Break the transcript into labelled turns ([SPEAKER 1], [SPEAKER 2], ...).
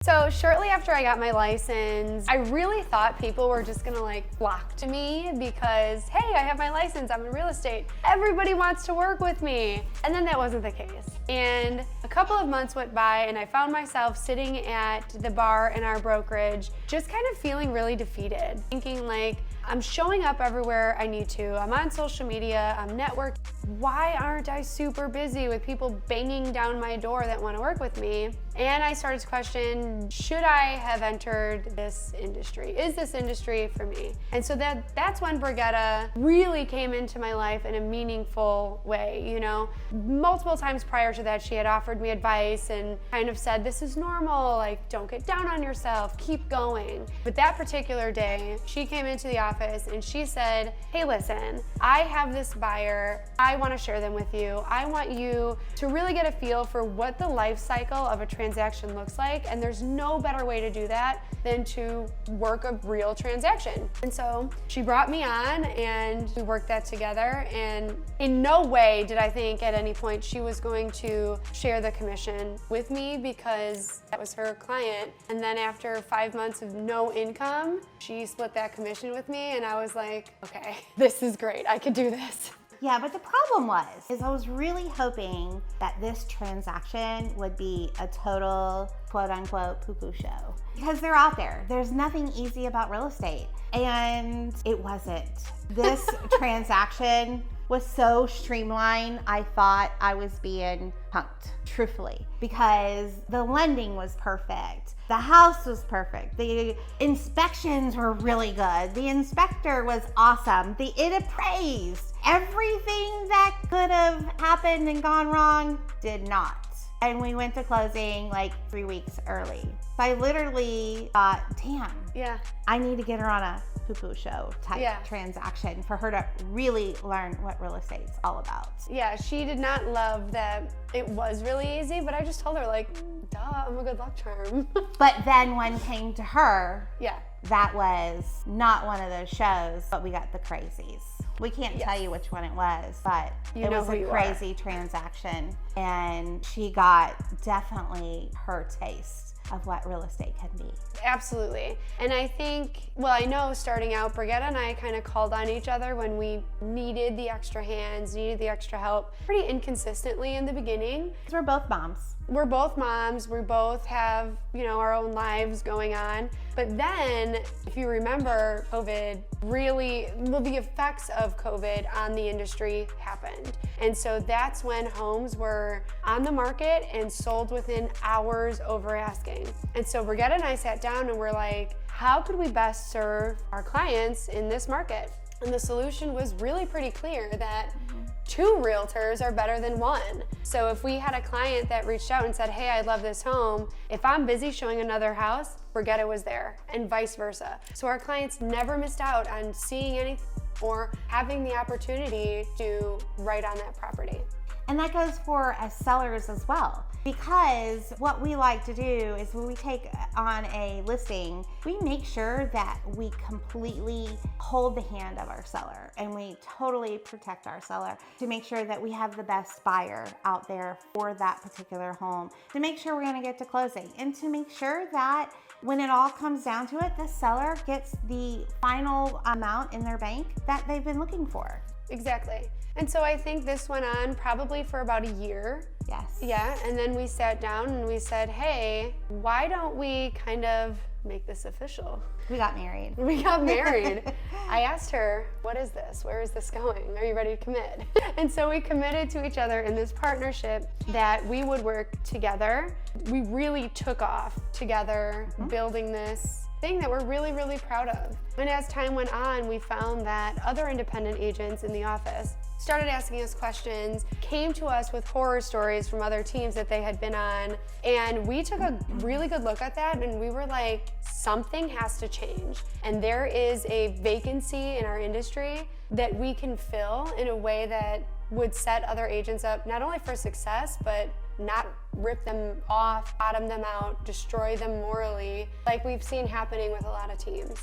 [SPEAKER 1] So shortly after I got my license, I really thought people were just gonna flock to me because, hey, I have my license, I'm in real estate. Everybody wants to work with me. And then that wasn't the case. And a couple of months went by and I found myself sitting at the bar in our brokerage, just kind of feeling really defeated, thinking I'm showing up everywhere I need to. I'm on social media, I'm networking. Why aren't I super busy with people banging down my door that want to work with me? And I started to question, should I have entered this industry? Is this industry for me? And so that's when Brigittia really came into my life in a meaningful way. Multiple times prior to that, she had offered me advice and kind of said, this is normal, don't get down on yourself, keep going. But that particular day, she came into the office and she said, hey, listen, I have this buyer. I want to share them with you. I want you to really get a feel for what the life cycle of a transaction looks like, and there's no better way to do that than to work a real transaction. And so she brought me on and we worked that together, and in no way did I think at any point she was going to share the commission with me because that was her client. And then after 5 months of no income, she split that commission with me, and I was like, okay, this is great, I could do this.
[SPEAKER 2] Yeah, but the problem is I was really hoping that this transaction would be a total quote unquote poo-poo show, because they're out there. There's nothing easy about real estate, and it wasn't. This transaction was so streamlined, I thought I was being punked, truthfully, because the lending was perfect. The house was perfect. The inspections were really good. The inspector was awesome. It appraised. Everything that could have happened and gone wrong did not. And we went to closing 3 weeks early. So I literally thought, damn,
[SPEAKER 1] yeah,
[SPEAKER 2] I need to get her on a poo-poo show type transaction for her to really learn what real estate's all about.
[SPEAKER 1] Yeah, she did not love that it was really easy, but I just told her duh, I'm a good luck charm.
[SPEAKER 2] But then one came to her.
[SPEAKER 1] Yeah.
[SPEAKER 2] That was not one of those shows, but we got the crazies. We can't tell you which one it was, but it was a crazy transaction, and she got definitely her taste of what real estate can be.
[SPEAKER 1] Absolutely. And I think, I know starting out, Brigittia and I kind of called on each other when we needed the extra hands, needed the extra help, pretty inconsistently in the beginning.
[SPEAKER 2] We're both moms.
[SPEAKER 1] We're both moms. We both have, our own lives going on. But then, if you remember, the effects of COVID on the industry happened. And so that's when homes were on the market and sold within hours over asking. And so Brigittia and I sat down and we're like, how could we best serve our clients in this market? And the solution was really pretty clear that 2 realtors are better than 1. So if we had a client that reached out and said, hey, I love this home, if I'm busy showing another house, Brigittia was there, and vice versa. So our clients never missed out on seeing anything or having the opportunity to write on that property.
[SPEAKER 2] And that goes for as sellers as well, because what we like to do is when we take on a listing, we make sure that we completely hold the hand of our seller and we totally protect our seller to make sure that we have the best buyer out there for that particular home, to make sure we're going to get to closing, and to make sure that when it all comes down to it, the seller gets the final amount in their bank that they've been looking for.
[SPEAKER 1] Exactly. And so I think this went on probably for about a year.
[SPEAKER 2] Yes.
[SPEAKER 1] Yeah, and then we sat down and we said, hey, why don't we kind of make this official?
[SPEAKER 2] We got married.
[SPEAKER 1] We got married. I asked her, what is this? Where is this going? Are you ready to commit? And so we committed to each other in this partnership that we would work together. We really took off together, building this thing that we're really, really proud of. And as time went on, we found that other independent agents in the office started asking us questions, came to us with horror stories from other teams that they had been on, and we took a really good look at that and we were like, something has to change. And there is a vacancy in our industry that we can fill in a way that would set other agents up not only for success, but not rip them off, bottom them out, destroy them morally, like we've seen happening with a lot of teams.